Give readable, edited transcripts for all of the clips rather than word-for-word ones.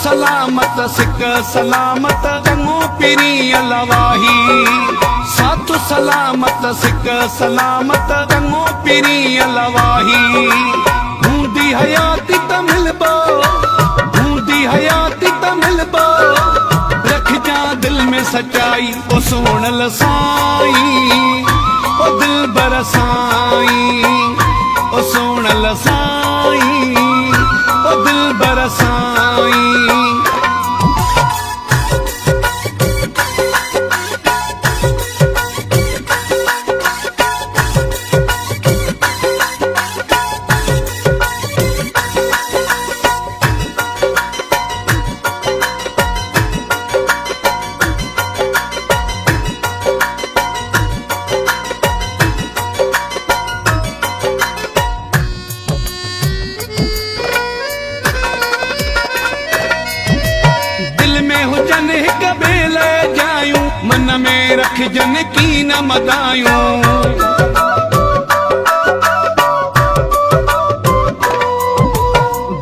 सलामत सिक सलामत चङो पिरी अलवाही। साधु सलामत सिक सलामत चङो पिरी अलवाही। हूंदी हयाती त मिलबो, हूंदी हयाती त मिलबो, रखजां दिल में सच्चाई ओ सोहणल साईं, ओ दिल बरसाई, ओ सोहणल साईं, ओ दिल बरसाई। मन में रखजन की न मदायूं,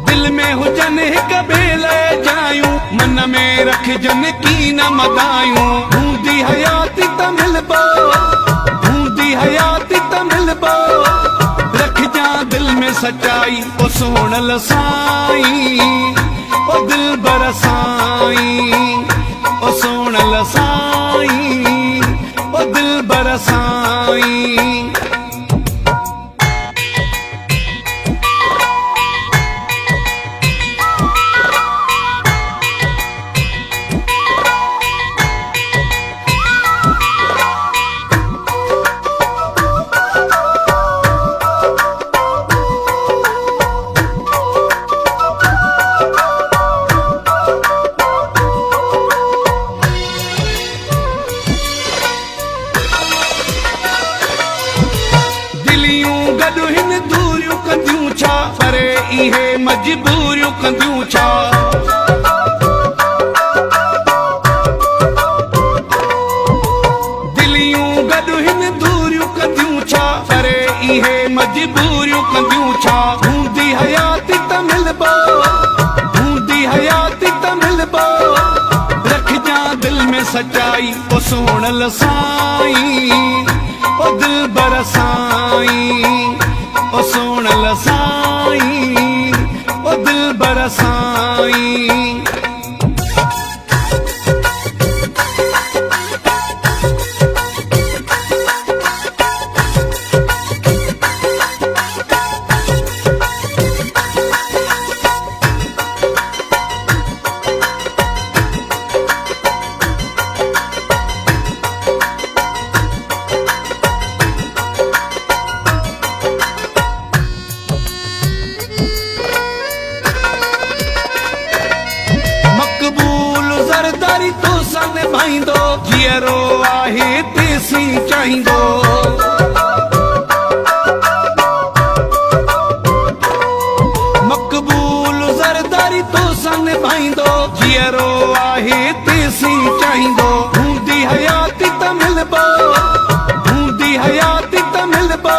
दिल में हुजन हिक बेले जायूं, मन में रखजन की न मदायूं। हूंदी हयाती त मिलबो, हूंदी हयाती त मिलबो, रखजां दिल में सच्चाई ओ सोहणल साईं, ओ दिल बरसाई, ओ सोहणल साईं, ओ दिल बरसाई। कंदियूं छा परे इहे मजबूरियूं कंदियूं छा, दिलियूं गॾु हिन दूरियूं कंदियूं छा परे इहे मजबूरियूं कंदियूं छा। हूंदी हयाती त मिलबो, हूंदी हयाती त मिलबो, रखजां दिल में सच्चाई ओ सोहणल साईं, ओ दिल बरसाई, ओ सोहणल साईं, ओ दिल बरसाई। ज़रदारी तो सन भाईंदो, जीअरो आहे तेसी चाहींदो, मक़बूल ज़रदारी तो सन भाईंदो, जीअरो आहे तेसी चाहींदो। हूंदी हयाती त मिलबो, हूंदी हयाती त मिलबो,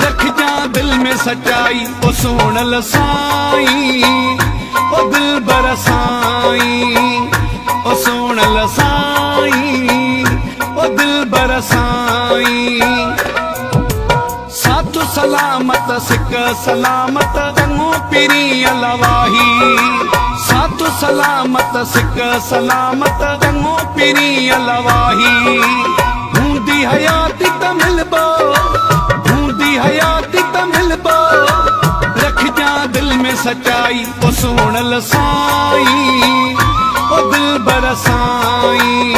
रखजां दिल में सच्चाई ओ सोहणल साईं, ओ दिल बरसाई, ओ सोहणल साईं, ओ दिल बरसाई। साधु सलामत सिक सलामत चङो पिरी अलवाही। साधु सलामत सिक सलामत चङो पिरी अलवाही। हूंदी हयाती त मिलबो, हूंदी हयाती त मिलबो, रखजां दिल में सच्चाई ओ सोहणल साईं, ओ दिल बरसाई।